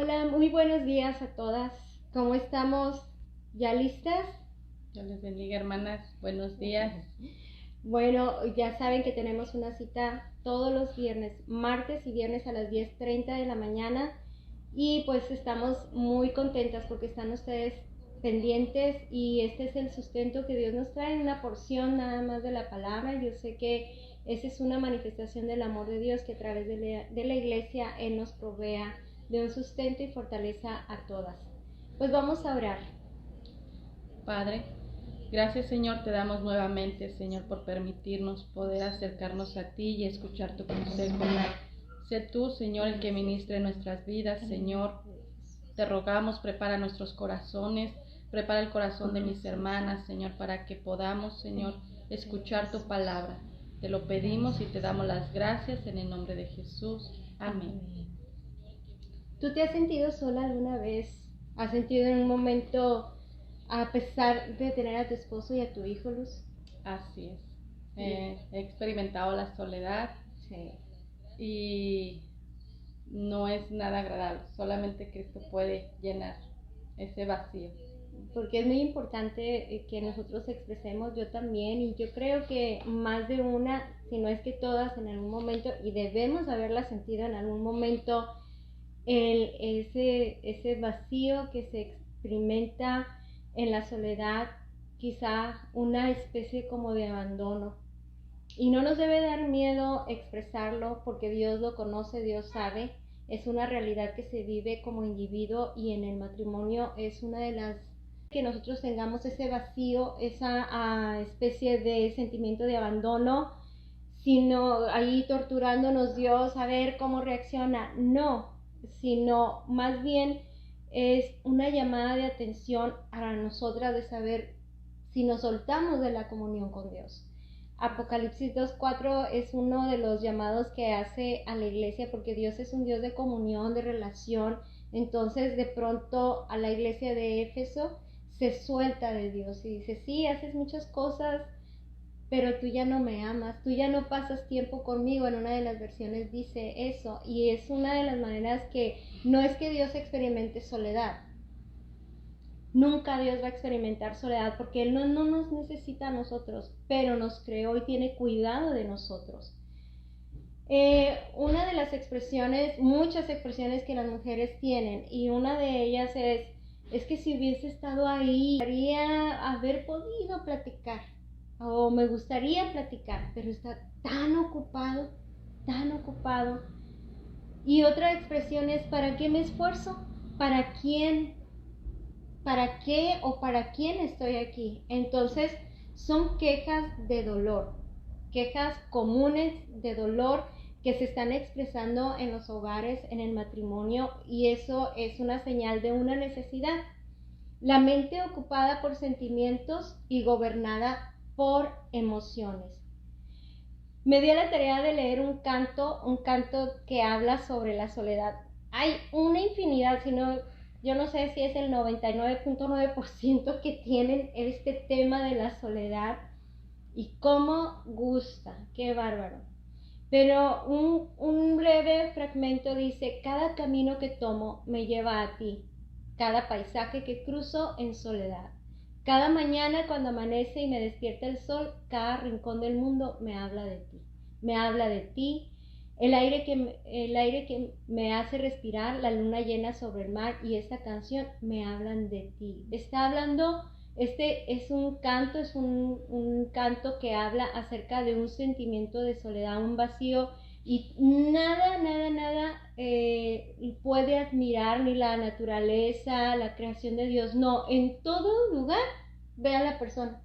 Hola, muy buenos días a todas. ¿Cómo estamos? ¿Ya listas? Dios les bendiga, hermanas. Buenos días. Bueno, ya saben que tenemos una cita todos los viernes, martes y viernes a las 10:30 de la mañana. Y pues estamos muy contentas porque están ustedes pendientes y este es el sustento que Dios nos trae, una porción nada más de la palabra. Yo sé que esa es una manifestación del amor de Dios que a través de la iglesia Él nos provea de un sustento y fortaleza a todas. Pues vamos a orar. Padre, gracias, Señor, te damos nuevamente, Señor, por permitirnos poder acercarnos a ti y escuchar tu consejo. Sé tú, Señor, el que ministre nuestras vidas, Señor. Te rogamos, prepara nuestros corazones, prepara el corazón de mis hermanas, Señor, para que podamos, Señor, escuchar tu palabra. Te lo pedimos y te damos las gracias en el nombre de Jesús. Amén. ¿Tú te has sentido sola alguna vez? ¿Has sentido en un momento, a pesar de tener a tu esposo y a tu hijo, Luz? Así es. He experimentado la soledad. Sí. Y no es nada agradable, solamente Cristo puede llenar ese vacío. Porque es muy importante que nosotros expresemos, yo también, y yo creo que más de una, si no es que todas en algún momento, y debemos haberla sentido en algún momento, ese vacío que se experimenta en la soledad, quizá una especie como de abandono. Y no nos debe dar miedo expresarlo porque Dios lo conoce, Dios sabe. Es una realidad que se vive como individuo y en el matrimonio es una de las que nosotros tengamos ese vacío, esa especie de sentimiento de abandono, sino ahí torturándonos Dios a ver cómo reacciona. No, sino más bien es una llamada de atención a nosotras de saber si nos soltamos de la comunión con Dios. Apocalipsis 2:4 es uno de los llamados que hace a la iglesia porque Dios es un Dios de comunión, de relación. Entonces de pronto a la iglesia de Éfeso se suelta de Dios y dice, sí, haces muchas cosas, pero tú ya no me amas, tú ya no pasas tiempo conmigo. En una de las versiones dice eso, y es una de las maneras que no es que Dios experimente soledad. Nunca Dios va a experimentar soledad porque Él no nos necesita a nosotros, pero nos creó y tiene cuidado de nosotros. Una de las expresiones, muchas expresiones que las mujeres tienen, y una de ellas es que si hubiese estado ahí, me gustaría haber podido platicar, o me gustaría platicar, pero está tan ocupado, tan ocupado. Y otra expresión es, ¿para qué me esfuerzo? ¿Para quién? ¿Para qué o para quién estoy aquí? Entonces son quejas de dolor, quejas comunes de dolor que se están expresando en los hogares, en el matrimonio, y eso es una señal de una necesidad. La mente ocupada por sentimientos y gobernada por emociones. Me dio la tarea de leer un canto que habla sobre la soledad. Hay una infinidad, yo no sé si es el 99.9% que tienen este tema de la soledad y cómo gusta, qué bárbaro. Pero un breve fragmento dice, cada camino que tomo me lleva a ti, cada paisaje que cruzo en soledad. Cada mañana cuando amanece y me despierta el sol, cada rincón del mundo me habla de ti. Me habla de ti, el aire que me hace respirar, la luna llena sobre el mar y esta canción me hablan de ti. Está hablando, este es un canto, un canto que habla acerca de un sentimiento de soledad, un vacío, y nada puede admirar ni la naturaleza, la creación de Dios. No, en todo lugar ve a la persona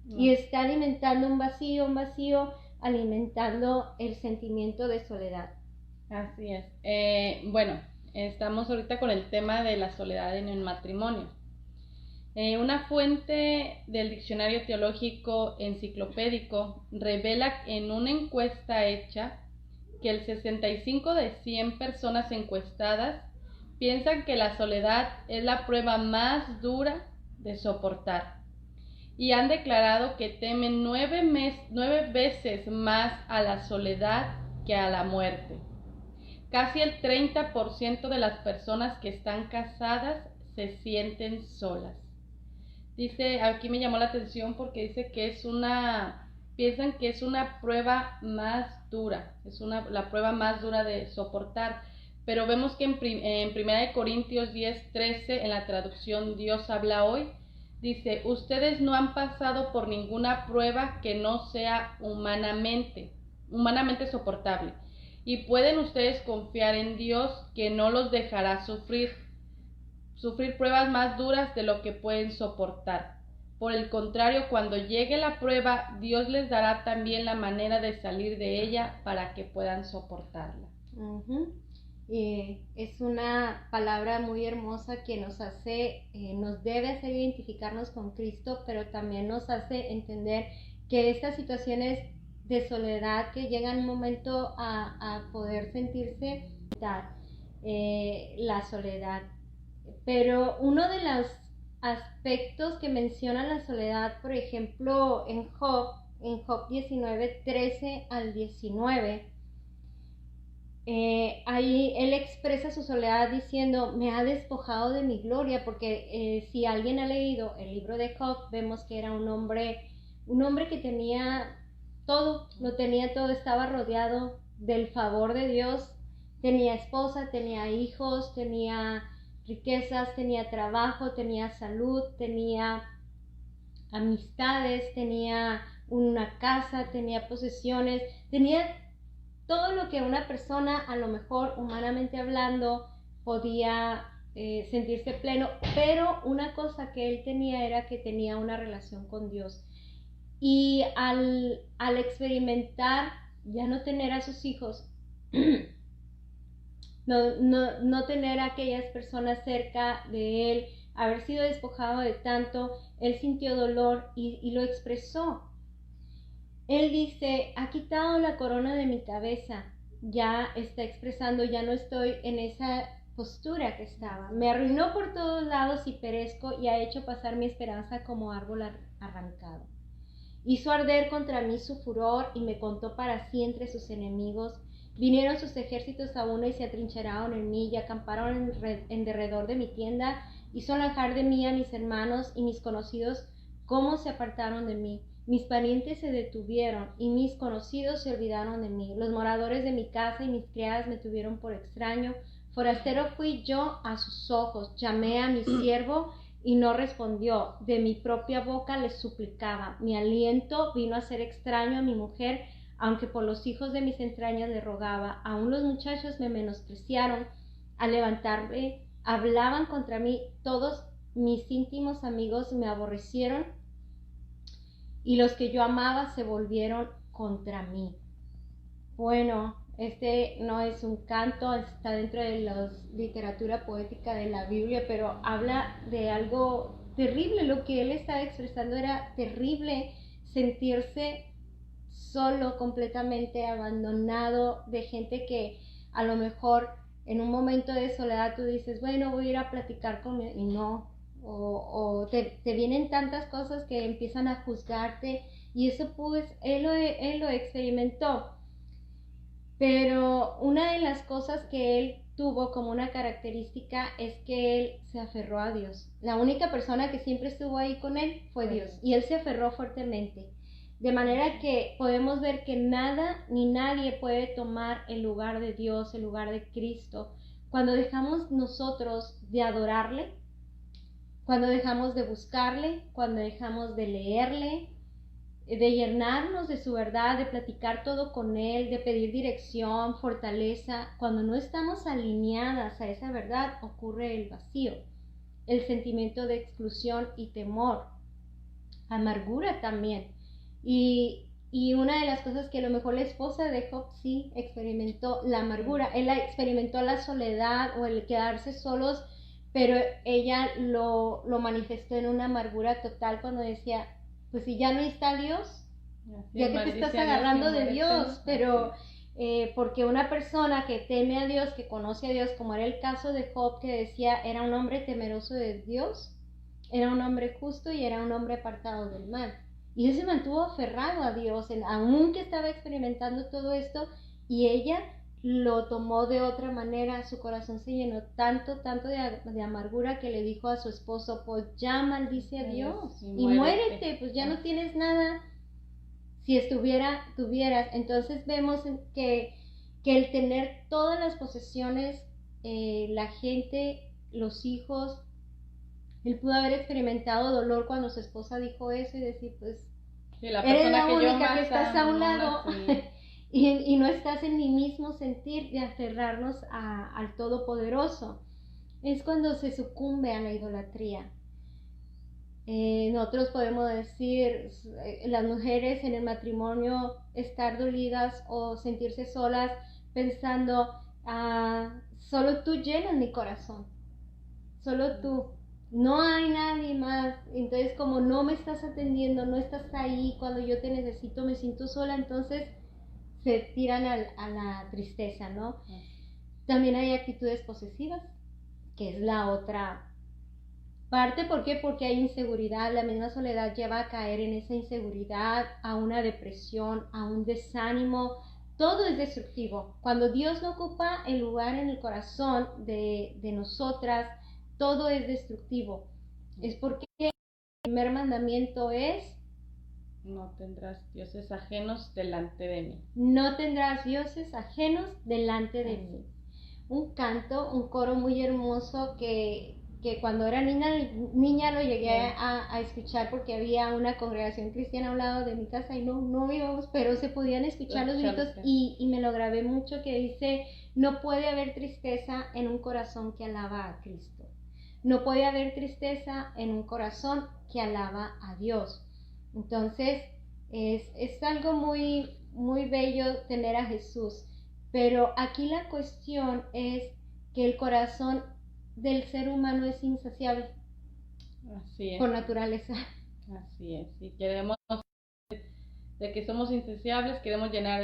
y está alimentando un vacío, alimentando el sentimiento de soledad. Así es. Bueno, estamos ahorita con el tema de la soledad en el matrimonio. Una fuente del diccionario teológico enciclopédico revela en una encuesta hecha que el 65 de 100 personas encuestadas piensan que la soledad es la prueba más dura de soportar y han declarado que temen 9 veces más a la soledad que a la muerte. Casi el 30% de las personas que están casadas se sienten solas. Dice, aquí me llamó la atención porque dice que piensan que es una prueba más dura, la prueba más dura de soportar. Pero vemos que en 1 Corintios 10:13, en la traducción Dios habla hoy, dice, ustedes no han pasado por ninguna prueba que no sea humanamente soportable. Y pueden ustedes confiar en Dios que no los dejará sufrir pruebas más duras de lo que pueden soportar. Por el contrario, cuando llegue la prueba, Dios les dará también la manera de salir de ella para que puedan soportarla. Es una palabra muy hermosa que nos debe hacer identificarnos con Cristo, pero también nos hace entender que estas situaciones de soledad que llegan un momento a poder sentirse la soledad. Pero uno de los aspectos que menciona la soledad, por ejemplo, en Job 19:13 al 19, ahí él expresa su soledad diciendo, me ha despojado de mi gloria, porque si alguien ha leído el libro de Job, vemos que era un hombre que tenía todo, lo tenía todo, estaba rodeado del favor de Dios, tenía esposa, tenía hijos, tenía riquezas, tenía trabajo, tenía salud, tenía amistades, tenía una casa, tenía posesiones, tenía todo lo que una persona, a lo mejor humanamente hablando, podía sentirse pleno, pero una cosa que él tenía era que tenía una relación con Dios. Y al experimentar ya no tener a sus hijos, no tener a aquellas personas cerca de él, haber sido despojado de tanto, él sintió dolor y lo expresó. Él dice, ha quitado la corona de mi cabeza, ya está expresando, ya no estoy en esa postura que estaba. Me arruinó por todos lados y perezco, y ha hecho pasar mi esperanza como árbol arrancado. Hizo arder contra mí su furor y me contó para sí entre sus enemigos. Vinieron sus ejércitos a una y se atrincheraron en mí y acamparon en derredor de mi tienda. Hizo alejar de mí a mis hermanos y mis conocidos, cómo se apartaron de mí. Mis parientes se detuvieron y mis conocidos se olvidaron de mí. Los moradores de mi casa y mis criadas me tuvieron por extraño. Forastero fui yo a sus ojos. Llamé a mi siervo y no respondió. De mi propia boca le suplicaba. Mi aliento vino a ser extraño a mi mujer, aunque por los hijos de mis entrañas le rogaba. Aún los muchachos me menospreciaron. Al levantarme, hablaban contra mí. Todos mis íntimos amigos me aborrecieron, y los que yo amaba se volvieron contra mí. Bueno, este no es un canto, está dentro de la literatura poética de la Biblia, pero habla de algo terrible. Lo que él estaba expresando era terrible, sentirse solo, completamente abandonado, de gente que a lo mejor en un momento de soledad tú dices, bueno, voy a ir a platicar con él, y no, o te vienen tantas cosas que empiezan a juzgarte, y eso pues él lo experimentó. Pero una de las cosas que él tuvo como una característica es que él se aferró a Dios. La única persona que siempre estuvo ahí con él fue Dios, y él se aferró fuertemente. De manera que podemos ver que nada ni nadie puede tomar el lugar de Dios, el lugar de Cristo, cuando dejamos nosotros de adorarle, cuando dejamos de buscarle, cuando dejamos de leerle, de llenarnos de su verdad, de platicar todo con él, de pedir dirección, fortaleza. Cuando no estamos alineadas a esa verdad, ocurre el vacío, el sentimiento de exclusión y temor, amargura también. Y una de las cosas que a lo mejor la esposa de Job sí experimentó, la amargura. Él experimentó la soledad o el quedarse solos, pero ella lo manifestó en una amargura total cuando decía, pues si ya no está Dios, ya que te estás agarrando de Dios, pero porque una persona que teme a Dios, que conoce a Dios, como era el caso de Job, que decía, era un hombre temeroso de Dios, era un hombre justo y era un hombre apartado del mal. Y él se mantuvo aferrado a Dios, aunque estaba experimentando todo esto, y ella lo tomó de otra manera, su corazón se llenó tanto de amargura que le dijo a su esposo, pues ya maldice a Dios y muérete, pues ya no tienes nada. Si tuvieras, entonces vemos que el tener todas las posesiones, la gente, los hijos, él pudo haber experimentado dolor cuando su esposa dijo eso y decir, pues, sí, la eres la que única que estás a un lado sí. y no estás en mi mismo sentir de aferrarnos al Todopoderoso. Es cuando se sucumbe a la idolatría. Nosotros podemos decir, las mujeres en el matrimonio, estar dolidas o sentirse solas pensando, solo tú llenas mi corazón, solo tú, no hay nadie más. Entonces, como no me estás atendiendo, no estás ahí cuando yo te necesito, me siento sola, entonces se tiran a la tristeza, ¿no? También hay actitudes posesivas, que es la otra parte. ¿Por qué? Porque hay inseguridad. La misma soledad lleva a caer en esa inseguridad, a una depresión, a un desánimo. Todo es destructivo. Cuando Dios no ocupa el lugar en el corazón de nosotras, todo es destructivo. Es porque el primer mandamiento es: no tendrás dioses ajenos delante de mí. No tendrás dioses ajenos delante de mí. Un canto, un coro muy hermoso que cuando era niña lo llegué a escuchar, porque había una congregación cristiana a un lado de mi casa y no íbamos, pero se podían escuchar los gritos, y me lo grabé mucho, que dice: no puede haber tristeza en un corazón que alaba a Cristo. No puede haber tristeza en un corazón que alaba a Dios. Entonces es algo muy, muy bello tener a Jesús. Pero aquí la cuestión es que el corazón del ser humano es insaciable. Así es. Por naturaleza. Así es. Si queremos, de que somos insaciables, queremos llenar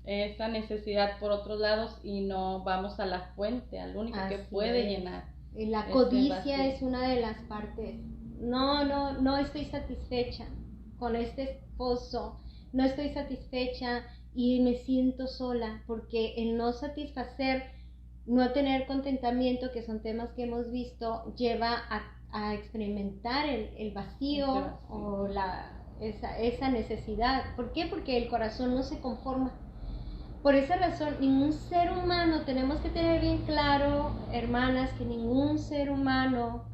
esa necesidad por otros lados y no vamos a la fuente, al único que puede llenar. La codicia es una de las partes. No estoy satisfecha con este esposo, no estoy satisfecha y me siento sola, porque el no satisfacer, no tener contentamiento, que son temas que hemos visto, lleva a experimentar el vacío o esa necesidad. ¿Por qué? Porque el corazón no se conforma. Por esa razón, ningún ser humano, tenemos que tener bien claro, hermanas, que ningún ser humano,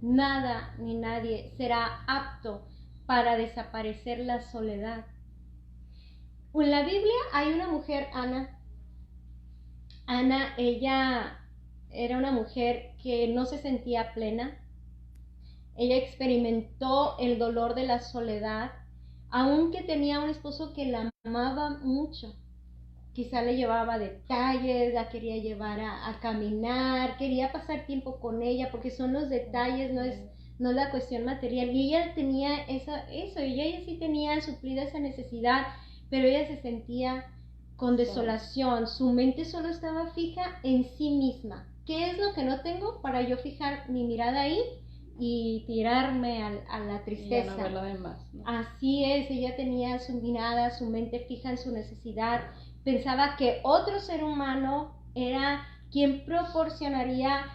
nada ni nadie será apto para desaparecer la soledad. En la Biblia hay una mujer, Ana. Ella era una mujer que no se sentía plena. Ella experimentó el dolor de la soledad, aunque tenía un esposo que la amaba mucho. Quizá le llevaba detalles, la quería llevar a caminar, quería pasar tiempo con ella, porque son los detalles, no es la cuestión material. Y ella tenía eso, y ella sí tenía suplida esa necesidad, pero ella se sentía con desolación. Su mente solo estaba fija en sí misma. ¿Qué es lo que no tengo para yo fijar mi mirada ahí y tirarme a la tristeza? Y ya no ver lo demás, ¿no? Así es, ella tenía su mirada, su mente fija en su necesidad. Pensaba que otro ser humano era quien proporcionaría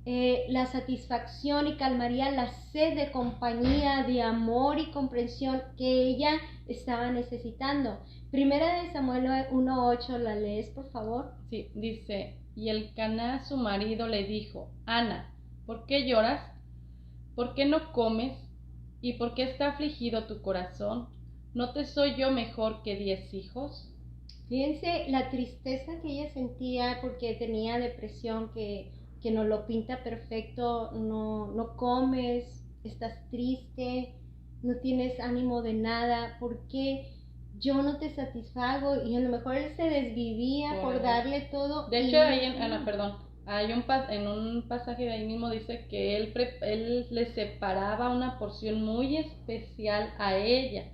la satisfacción y calmaría la sed de compañía, de amor y comprensión que ella estaba necesitando. Primera de Samuel 1:8, ¿la lees, por favor? Sí, dice: y Elcaná, su marido, le dijo: Ana, ¿por qué lloras? ¿Por qué no comes? ¿Y por qué está afligido tu corazón? ¿No te soy yo mejor que 10 hijos? Fíjense la tristeza que ella sentía porque tenía depresión, que nos lo pinta perfecto. No comes, estás triste, no tienes ánimo de nada, ¿por qué yo no te satisfago? Y a lo mejor él se desvivía por darle todo. De hecho, ahí hay en un pasaje de ahí mismo dice que él le separaba una porción muy especial a ella.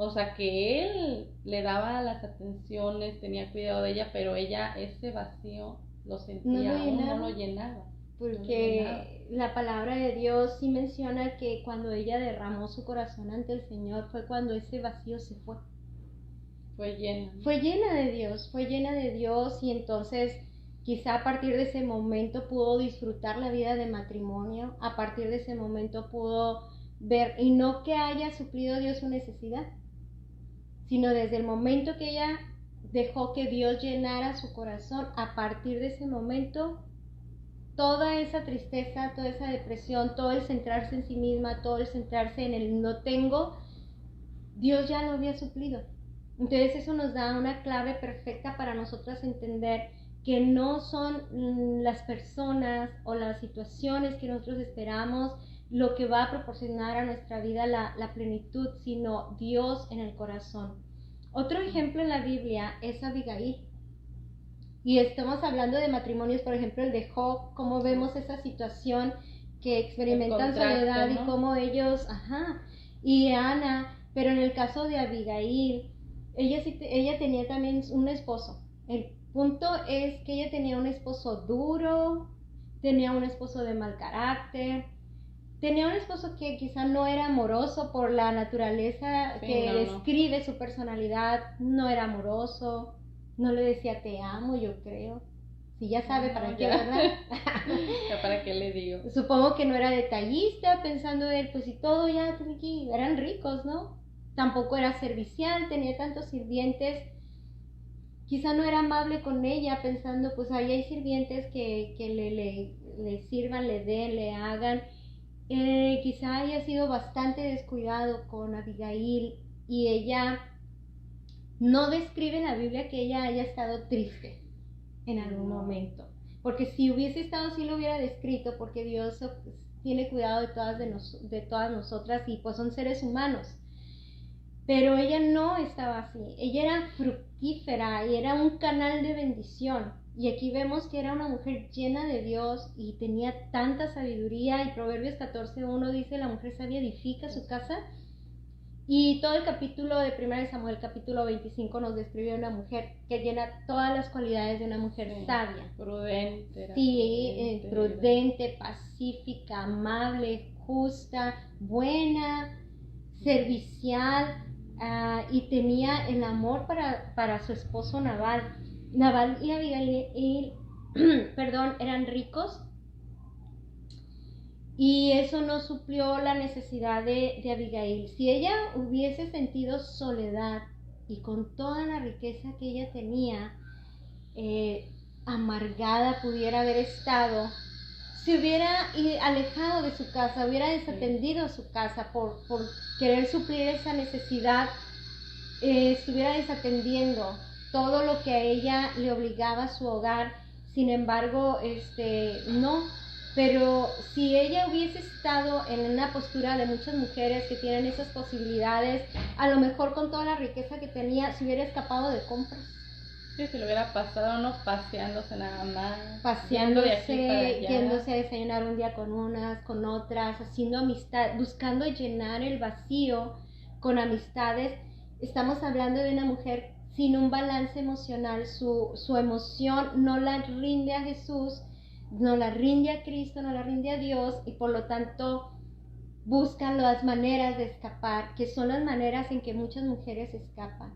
O sea, que él le daba las atenciones, tenía cuidado de ella, pero ella ese vacío lo sentía, no lo llenaba. Porque la palabra de Dios sí menciona que cuando ella derramó su corazón ante el Señor fue cuando ese vacío se fue. Fue llena. Fue llena de Dios y entonces quizá a partir de ese momento pudo disfrutar la vida de matrimonio, a partir de ese momento pudo ver, y no que haya suplido Dios su necesidad, sino desde el momento que ella dejó que Dios llenara su corazón, a partir de ese momento toda esa tristeza, toda esa depresión, todo el centrarse en sí misma, todo el centrarse en el no tengo, Dios ya lo había suplido. Entonces eso nos da una clave perfecta para nosotras entender que no son las personas o las situaciones que nosotros esperamos lo que va a proporcionar a nuestra vida la plenitud, sino Dios en el corazón. Otro ejemplo en la Biblia es Abigail. Y estamos hablando de matrimonios, por ejemplo, el de Job, cómo vemos esa situación que experimentan soledad, ¿no? Y cómo ellos, y Ana, pero en el caso de Abigail, ella tenía también un esposo. El punto es que ella tenía un esposo duro, tenía un esposo de mal carácter, tenía un esposo que quizá no era amoroso por la naturaleza que describe su personalidad, no era amoroso, no le decía te amo, yo creo. Si ya sabe para qué, ¿verdad? Ya para qué le digo. Supongo que no era detallista, pensando él, pues si todo ya eran ricos, ¿no? Tampoco era servicial, tenía tantos sirvientes. Quizá no era amable con ella, pensando, pues ahí hay sirvientes que le sirvan, le den, le hagan. Quizá haya sido bastante descuidado con Abigail y ella no describe en la Biblia que ella haya estado triste en algún momento, porque si hubiese estado sí lo hubiera descrito, porque Dios tiene cuidado de todas nosotras y pues son seres humanos, pero ella no estaba así, ella era fructífera y era un canal de bendición. Y aquí vemos que era una mujer llena de Dios y tenía tanta sabiduría, y Proverbios 14:1 dice, la mujer sabia edifica su casa. Y todo el capítulo de 1 Samuel, capítulo 25, nos describe a una mujer que llena todas las cualidades de una mujer sabia. Prudente. Prudente, pacífica, amable, justa, buena, servicial, y tenía el amor para su esposo Nabal. Nabal y Abigail eran ricos, y eso no suplió la necesidad de Abigail. Si ella hubiese sentido soledad y con toda la riqueza que ella tenía, amargada pudiera haber estado, se hubiera alejado de su casa, hubiera desatendido a su casa por querer suplir esa necesidad, estuviera desatendiendo todo lo que a ella le obligaba a su hogar. Sin embargo, no. Pero si ella hubiese estado en una postura de muchas mujeres que tienen esas posibilidades, a lo mejor con toda la riqueza que tenía, se hubiera escapado de compras. Sí, se lo hubiera pasado, ¿no? Paseándose nada más. Paseándose, yéndose a desayunar un día con unas, con otras, haciendo amistad, buscando llenar el vacío con amistades. Estamos hablando de una mujer sin un balance emocional, su emoción no la rinde a Jesús, no la rinde a Cristo, no la rinde a Dios, y por lo tanto buscan las maneras de escapar, que son las maneras en que muchas mujeres escapan.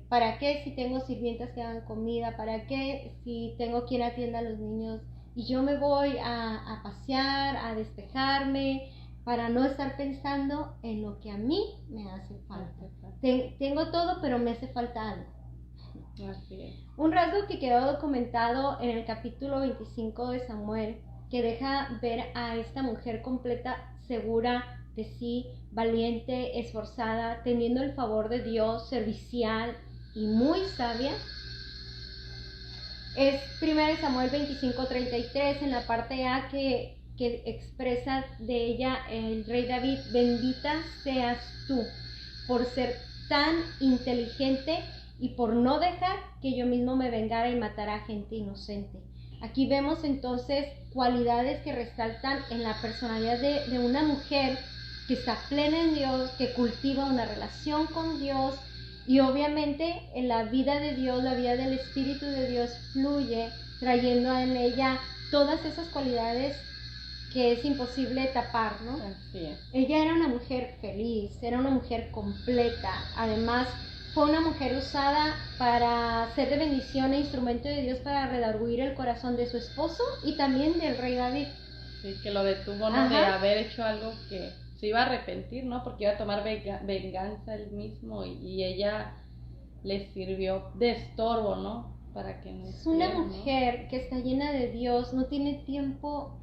¿Para qué si tengo sirvientas que hagan comida? ¿Para qué si tengo quien atienda a los niños? Y yo me voy a pasear, a despejarme, para no estar pensando en lo que a mí me hace falta. Tengo todo, pero me hace falta algo. Así es. Un rasgo que quedó documentado en el capítulo 25 de Samuel, que deja ver a esta mujer completa, segura de sí, valiente, esforzada, teniendo el favor de Dios, servicial y muy sabia, es 1 Samuel 25:33, en la parte A que expresa de ella el rey David: bendita seas tú por ser tan inteligente y por no dejar que yo mismo me vengara y matara a gente inocente. Aquí vemos entonces cualidades que resaltan en la personalidad de una mujer que está plena en Dios, que cultiva una relación con Dios, y obviamente en la vida de Dios, la vida del Espíritu de Dios fluye, trayendo en ella todas esas cualidades que es imposible tapar, ¿no? Así es. Ella era una mujer feliz, era una mujer completa. Además, fue una mujer usada para ser de bendición e instrumento de Dios para redarguir el corazón de su esposo y también del rey David. Sí, que lo detuvo, ¿no? De haber hecho algo que se iba a arrepentir, ¿no? Porque iba a tomar venganza él mismo y ella le sirvió de estorbo, ¿no? Para que no es una mujer, ¿no?, que está llena de Dios, no tiene tiempo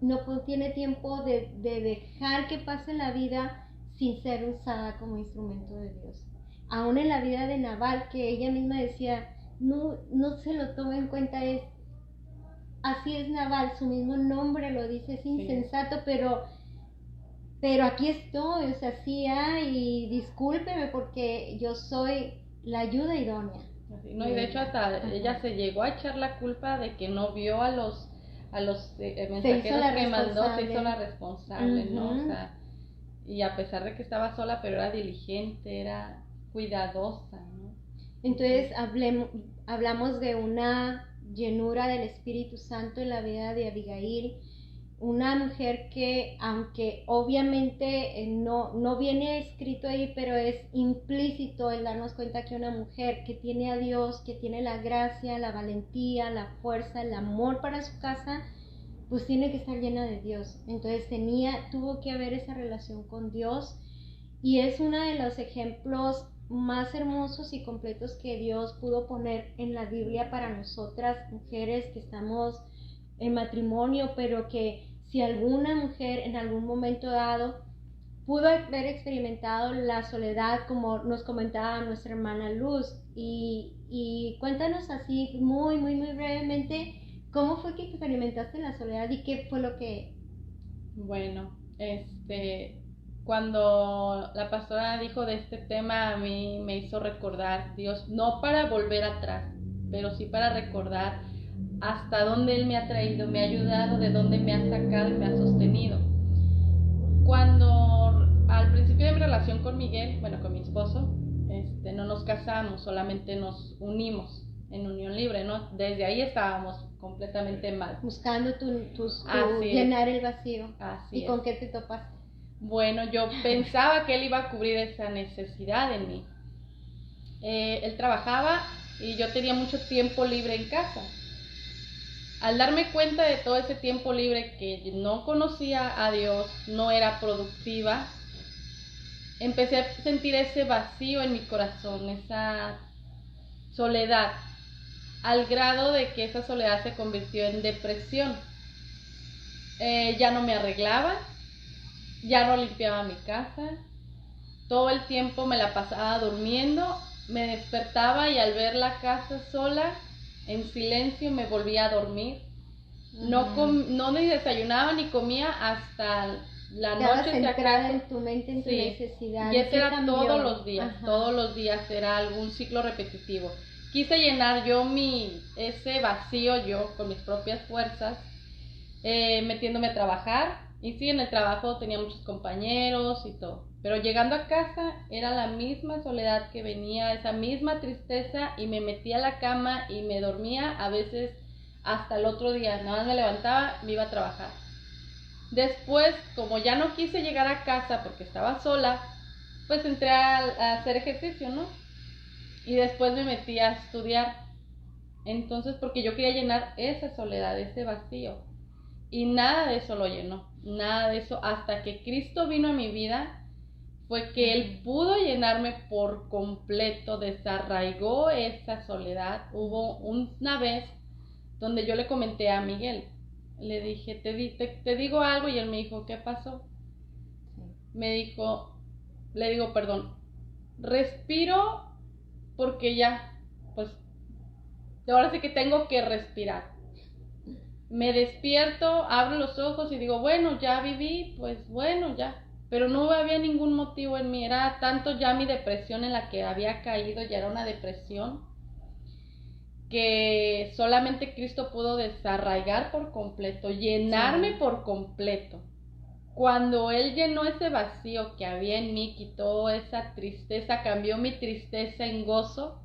de dejar que pase la vida sin ser usada como instrumento de Dios. Aún en la vida de Nabal, que ella misma decía, no se lo toma en cuenta, así es Nabal, su mismo nombre lo dice, es insensato, sí, pero aquí estoy, o sea, sí hay, y discúlpeme porque yo soy la ayuda idónea. No, y de hecho hasta ella se llegó a echar la culpa de que no vio a los mensajeros que mandó, se hizo la responsable, ¿no? O sea, y a pesar de que estaba sola, pero era diligente, era cuidadosa, ¿no? Entonces hablamos de una llenura del Espíritu Santo en la vida de Abigail, una mujer que, aunque obviamente no viene escrito ahí, pero es implícito el darnos cuenta que una mujer que tiene a Dios, que tiene la gracia, la valentía, la fuerza, el amor para su casa, pues tiene que estar llena de Dios. Entonces tuvo que haber esa relación con Dios, y es uno de los ejemplos más hermosos y completos que Dios pudo poner en la Biblia para nosotras mujeres que estamos en matrimonio, pero que si alguna mujer en algún momento dado pudo haber experimentado la soledad, como nos comentaba nuestra hermana Luz, y cuéntanos así muy brevemente cómo fue que experimentaste la soledad y qué fue lo que... Bueno, cuando la pastora dijo de este tema, a mí me hizo recordar Dios, no para volver atrás, pero sí para recordar hasta dónde Él me ha traído, me ha ayudado, de dónde me ha sacado y me ha sostenido. Cuando al principio de mi relación con Miguel, bueno, con mi esposo, no nos casamos, solamente nos unimos en unión libre, ¿no? Desde ahí estábamos completamente mal. Buscando llenar el vacío. Así ¿Y es. con qué te topaste? Bueno, yo pensaba que Él iba a cubrir esa necesidad en mí. Él trabajaba y yo tenía mucho tiempo libre en casa. Al darme cuenta de todo ese tiempo libre que no conocía a Dios, no era productiva, empecé a sentir ese vacío en mi corazón, esa soledad, al grado de que esa soledad se convirtió en depresión. Ya no me arreglaba, ya no limpiaba mi casa, todo el tiempo me la pasaba durmiendo, me despertaba y al ver la casa sola, en silencio, me volvía a dormir. No ni desayunaba ni comía hasta la noche. Centrada en tu mente, en tu necesidad. Y eso era todos los días. Ajá. Todos los días era algún ciclo repetitivo. Quise llenar yo ese vacío yo con mis propias fuerzas, metiéndome a trabajar. Y sí, en el trabajo tenía muchos compañeros y todo. Pero llegando a casa era la misma soledad que venía, esa misma tristeza, y me metía a la cama y me dormía a veces hasta el otro día. Nada más me levantaba, me iba a trabajar. Después, como ya no quise llegar a casa porque estaba sola, pues entré a hacer ejercicio, ¿no? Y después me metí a estudiar. Entonces, porque yo quería llenar esa soledad, ese vacío. Y nada de eso lo llenó, nada de eso. Hasta que Cristo vino a mi vida, fue que Él pudo llenarme por completo, desarraigó esa soledad. Hubo una vez donde yo le comenté a Miguel, le dije, te digo algo, y él me dijo, ¿qué pasó? Le digo, perdón, respiro porque ya, pues, ahora sí que tengo que respirar. Me despierto, abro los ojos y digo, bueno, ya viví, pues bueno, ya. Pero no había ningún motivo en mí, era tanto ya mi depresión en la que había caído, ya era una depresión, que solamente Cristo pudo desarraigar por completo, llenarme por completo. Cuando Él llenó ese vacío que había en mí, quitó esa tristeza, cambió mi tristeza en gozo,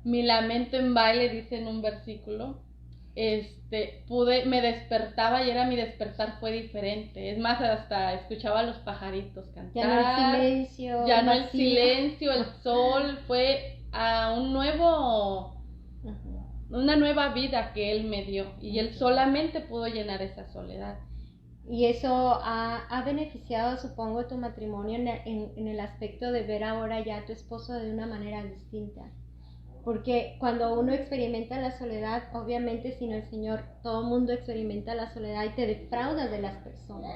mi lamento en baile, dice en un versículo, me despertaba y mi despertar fue diferente. Es más, hasta escuchaba a los pajaritos cantar. Ya no el silencio. Ya no el silencio, el sol, fue a una nueva vida que él me dio. Y él solamente pudo llenar esa soledad. Y eso ha beneficiado, supongo, tu matrimonio en el aspecto de ver ahora ya a tu esposo de una manera distinta. Porque cuando uno experimenta la soledad, obviamente sin el Señor, todo el mundo experimenta la soledad y te defraudas de las personas.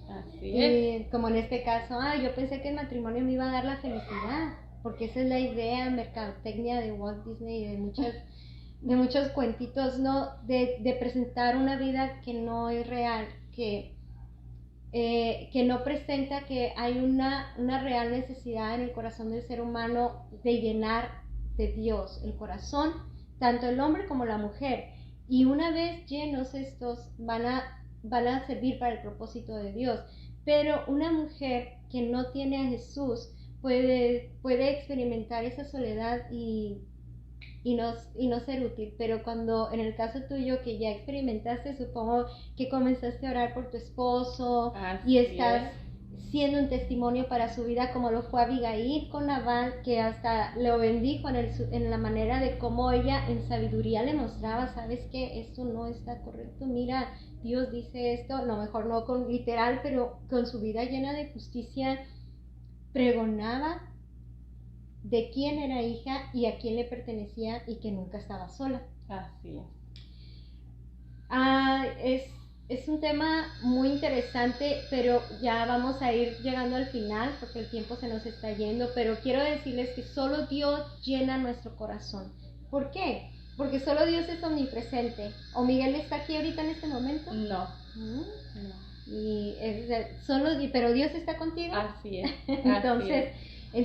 Así es. Como en este caso, yo pensé que el matrimonio me iba a dar la felicidad, porque esa es la idea mercadotecnia de Walt Disney y de muchos cuentitos, ¿no? De presentar una vida que no es real, que no presenta que hay una real necesidad en el corazón del ser humano de llenar de Dios el corazón, tanto el hombre como la mujer. Y una vez llenos estos van a servir para el propósito de Dios. Pero una mujer que no tiene a Jesús puede experimentar esa soledad y no ser útil. Pero cuando en el caso tuyo que ya experimentaste, supongo que comenzaste a orar por tu esposo. Así y estás siendo un testimonio para su vida, como lo fue Abigail con Nabal, que hasta lo bendijo en la manera de cómo ella en sabiduría le mostraba, sabes que esto no está correcto, mira, Dios dice esto, a lo mejor no con literal, pero con su vida llena de justicia pregonaba de quién era hija y a quién le pertenecía y que nunca estaba sola. Así es. Es un tema muy interesante, pero ya vamos a ir llegando al final porque el tiempo se nos está yendo, pero quiero decirles que solo Dios llena nuestro corazón. ¿Por qué? Porque solo Dios es omnipresente. ¿O Miguel está aquí ahorita en este momento? No. No. Pero Dios está contigo. Así es. Entonces,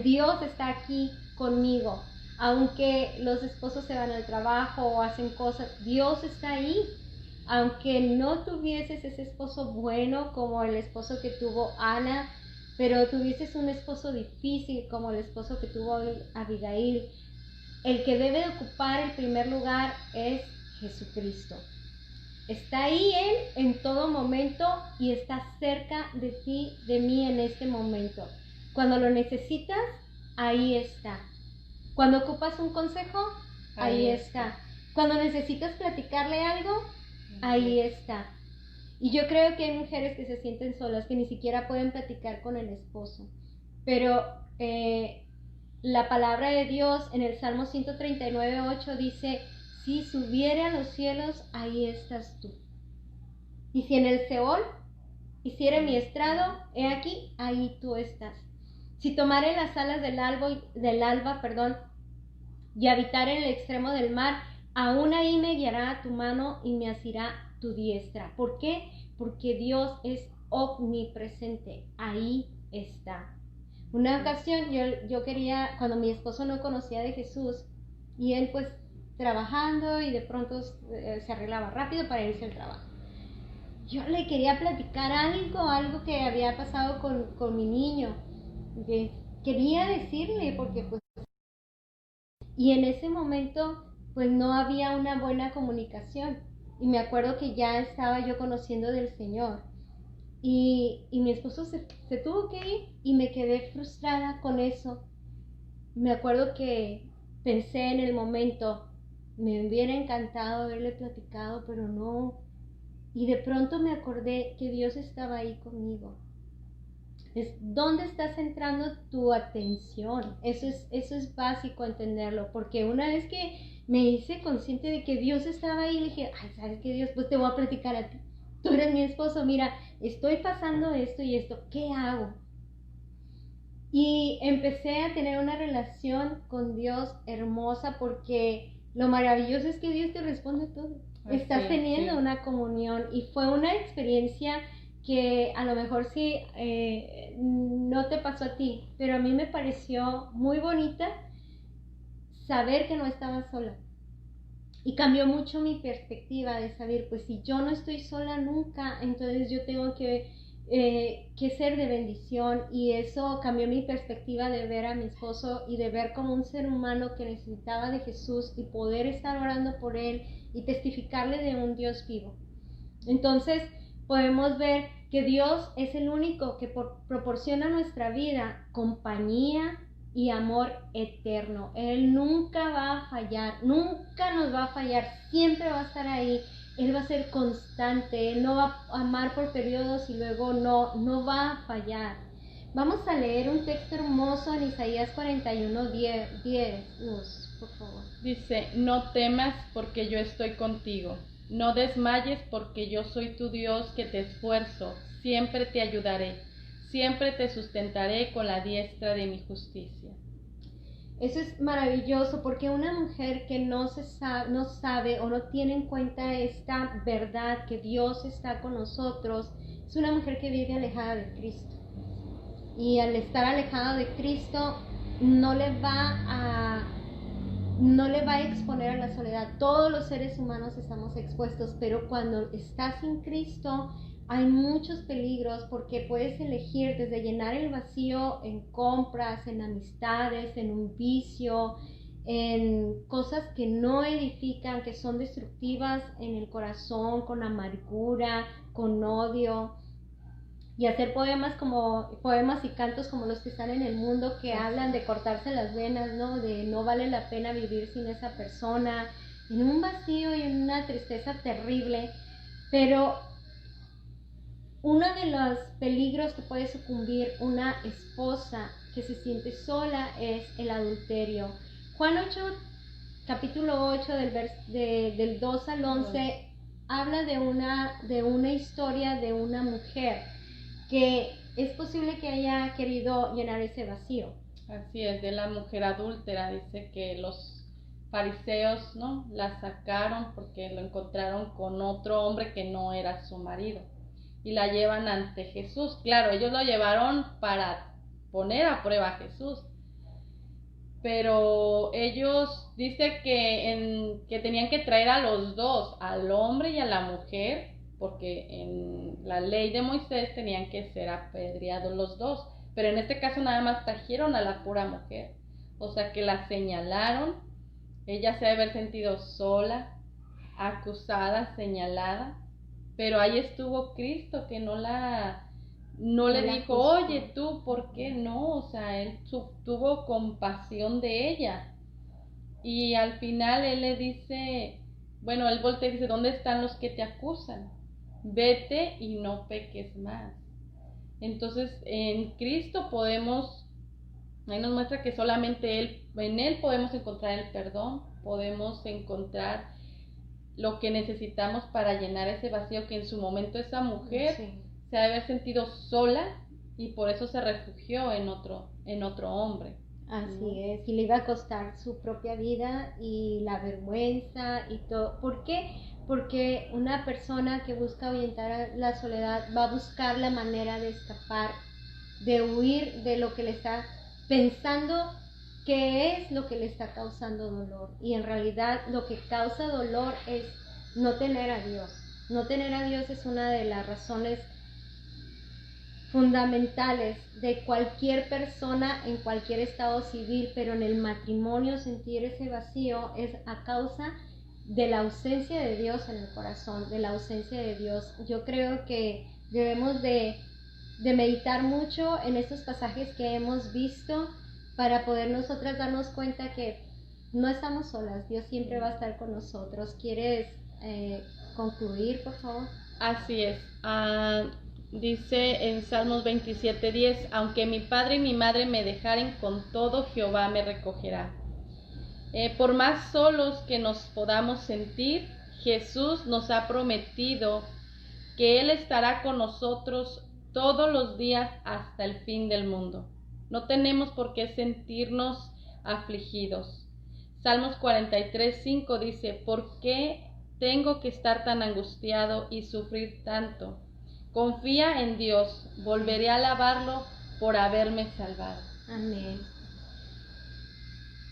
Dios está aquí conmigo. Aunque los esposos se van al trabajo o hacen cosas, Dios está ahí. Aunque no tuvieses ese esposo bueno como el esposo que tuvo Ana, pero tuvieses un esposo difícil como el esposo que tuvo Abigail, el que debe de ocupar el primer lugar es Jesucristo. Está ahí Él en todo momento y está cerca de ti, de mí en este momento. Cuando lo necesitas, ahí está. Cuando ocupas un consejo, ahí está. Cuando necesitas platicarle algo, ahí está. Y yo creo que hay mujeres que se sienten solas, que ni siquiera pueden platicar con el esposo. Pero la palabra de Dios en el Salmo 139:8 dice, si subiere a los cielos, ahí estás tú. Y si en el Seol hiciere mi estrado, he aquí, ahí tú estás. Si tomare las alas del alba, y habitar en el extremo del mar, aún ahí me guiará tu mano y me asirá tu diestra. ¿Por qué? Porque Dios es omnipresente. Ahí está. Una ocasión yo quería, cuando mi esposo no conocía de Jesús, y él pues trabajando y de pronto se arreglaba rápido para irse al trabajo. Yo le quería platicar algo que había pasado con mi niño. Quería decirle porque pues... Y en ese momento pues no había una buena comunicación. Y me acuerdo que ya estaba yo conociendo del Señor. Y mi esposo se tuvo que ir y me quedé frustrada con eso. Me acuerdo que pensé en el momento, me hubiera encantado haberle platicado, pero no. Y de pronto me acordé que Dios estaba ahí conmigo. ¿Dónde estás centrando tu atención? Eso es básico entenderlo, porque una vez que me hice consciente de que Dios estaba ahí, le dije, ay, ¿sabes qué, Dios? Pues te voy a platicar a ti. Tú eres mi esposo, mira, estoy pasando esto y esto, ¿qué hago? Y empecé a tener una relación con Dios hermosa, porque lo maravilloso es que Dios te responde todo. Estás teniendo una comunión, y fue una experiencia que a lo mejor sí no te pasó a ti, pero a mí me pareció muy bonita saber que no estaba sola. Y cambió mucho mi perspectiva de saber, pues si yo no estoy sola nunca, entonces yo tengo que que ser de bendición, y eso cambió mi perspectiva de ver a mi esposo y de ver como un ser humano que necesitaba de Jesús y poder estar orando por él y testificarle de un Dios vivo. Entonces podemos ver que Dios es el único que proporciona a nuestra vida compañía y amor eterno. Él nunca va a fallar, nunca nos va a fallar, siempre va a estar ahí. Él va a ser constante, Él no va a amar por periodos y luego no va a fallar. Vamos a leer un texto hermoso en Isaías 41:10, Luz, por favor. Dice, no temas porque yo estoy contigo, no desmayes porque yo soy tu Dios que te esfuerzo, siempre te ayudaré, siempre te sustentaré con la diestra de mi justicia. Eso es maravilloso, porque una mujer que no sabe o no tiene en cuenta esta verdad que Dios está con nosotros, es una mujer que vive alejada de Cristo. Y al estar alejada de Cristo no le va a exponer a la soledad. Todos los seres humanos estamos expuestos, pero cuando estás sin Cristo hay muchos peligros, porque puedes elegir desde llenar el vacío en compras, en amistades, en un vicio, en cosas que no edifican, que son destructivas en el corazón, con amargura, con odio, y hacer poemas y cantos como los que están en el mundo, que hablan de cortarse las venas, ¿no? De no vale la pena vivir sin esa persona, en un vacío y en una tristeza terrible. Pero uno de los peligros que puede sucumbir una esposa que se siente sola es el adulterio. Juan 8, capítulo 8, del 2 al 11, habla de una historia de una mujer que es posible que haya querido llenar ese vacío. Así es, de la mujer adúltera. Dice que los fariseos, ¿no?, la sacaron porque lo encontraron con otro hombre que no era su marido, y la llevan ante Jesús. Claro, ellos lo llevaron para poner a prueba a Jesús, pero ellos dice que tenían que traer a los dos, al hombre y a la mujer, porque en la ley de Moisés tenían que ser apedreados los dos, pero en este caso nada más trajeron a la pura mujer. O sea que la señalaron, ella se debe haber sentido sola, acusada, señalada, pero ahí estuvo Cristo, que no le dijo, oye, tú, ¿por qué no? O sea, él tuvo compasión de ella. Y al final él le dice, bueno, él voltea y dice, ¿dónde están los que te acusan? Vete y no peques más. Entonces, en Cristo ahí nos muestra que solamente en Él podemos encontrar el perdón, podemos encontrar lo que necesitamos para llenar ese vacío que en su momento esa mujer se ha de haber sentido sola, y por eso se refugió en otro hombre. Así es, y le iba a costar su propia vida y la vergüenza y todo. ¿Por qué? Porque una persona que busca ahuyentar la soledad va a buscar la manera de escapar, de huir de lo que le está pensando que es lo que le está causando dolor. Y en realidad lo que causa dolor es no tener a Dios. No tener a Dios es una de las razones fundamentales de cualquier persona en cualquier estado civil, pero en el matrimonio sentir ese vacío es a causa de la ausencia de Dios en el corazón, de la ausencia de Dios. Yo creo que debemos de meditar mucho en estos pasajes que hemos visto para poder nosotras darnos cuenta que no estamos solas, Dios siempre va a estar con nosotros. ¿Quieres concluir, por favor? Así es. Dice en Salmos 27:10, aunque mi padre y mi madre me dejaren, con todo Jehová me recogerá. Por más solos que nos podamos sentir, Jesús nos ha prometido que Él estará con nosotros todos los días hasta el fin del mundo. No tenemos por qué sentirnos afligidos. Salmos 43:5 dice, ¿por qué tengo que estar tan angustiado y sufrir tanto? Confía en Dios, volveré a alabarlo por haberme salvado. Amén.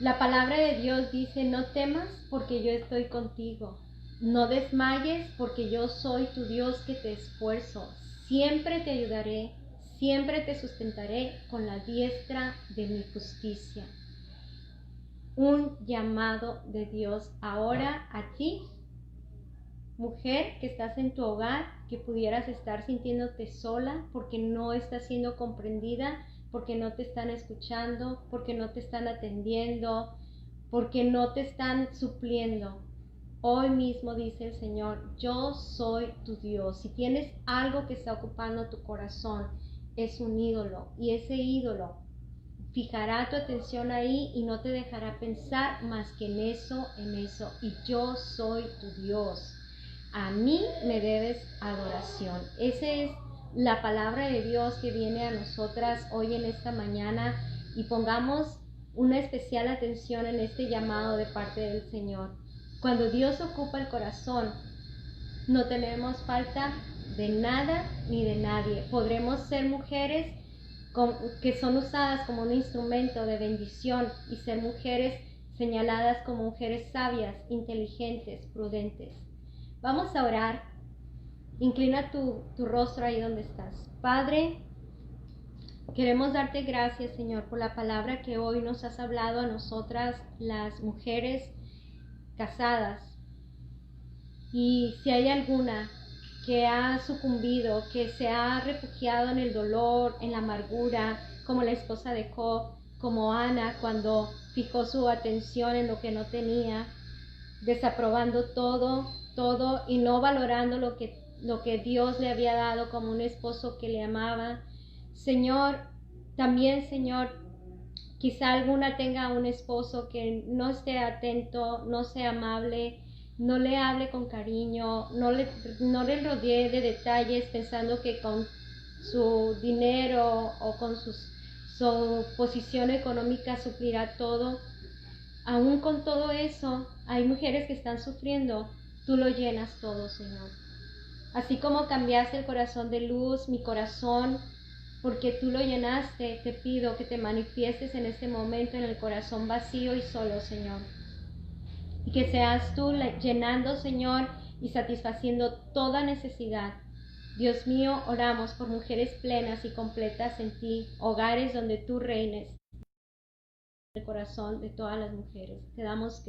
La palabra de Dios dice, no temas porque yo estoy contigo. No desmayes porque yo soy tu Dios que te esfuerzo. siempre te ayudaré, siempre te sustentaré con la diestra de mi justicia. Un llamado de Dios ahora a ti, mujer que estás en tu hogar, que pudieras estar sintiéndote sola porque no estás siendo comprendida, porque no te están escuchando, porque no te están atendiendo, porque no te están supliendo. Hoy mismo dice el Señor, yo soy tu Dios. Si tienes algo que está ocupando tu corazón, es un ídolo, y ese ídolo fijará tu atención ahí y no te dejará pensar más que en eso, y yo soy tu Dios. A mí me debes adoración. Esa es la palabra de Dios que viene a nosotras hoy en esta mañana, y pongamos una especial atención en este llamado de parte del Señor. Cuando Dios ocupa el corazón, no tenemos falta de nada ni de nadie. Podremos ser mujeres que son usadas como un instrumento de bendición y ser mujeres señaladas como mujeres sabias, inteligentes, prudentes. Vamos a orar. Inclina tu rostro ahí donde estás. Padre, queremos darte gracias, Señor, por la palabra que hoy nos has hablado a nosotras, las mujeres casadas. Y si hay alguna que ha sucumbido, que se ha refugiado en el dolor, en la amargura, como la esposa de Job, como Ana cuando fijó su atención en lo que no tenía, desaprobando todo y no valorando lo que Dios le había dado como un esposo que le amaba. Señor, también, Señor, quizá alguna tenga un esposo que no esté atento, no sea amable, no le hable con cariño, no le rodee de detalles pensando que con su dinero o con su posición económica suplirá todo. Aún con todo eso, hay mujeres que están sufriendo. Tú lo llenas todo, Señor. Así como cambiaste el corazón de Luz, mi corazón, porque tú lo llenaste, te pido que te manifiestes en este momento en el corazón vacío y solo, Señor. Y que seas tú llenando, Señor, y satisfaciendo toda necesidad. Dios mío, oramos por mujeres plenas y completas en ti, hogares donde tú reines. El corazón de todas las mujeres. Te damos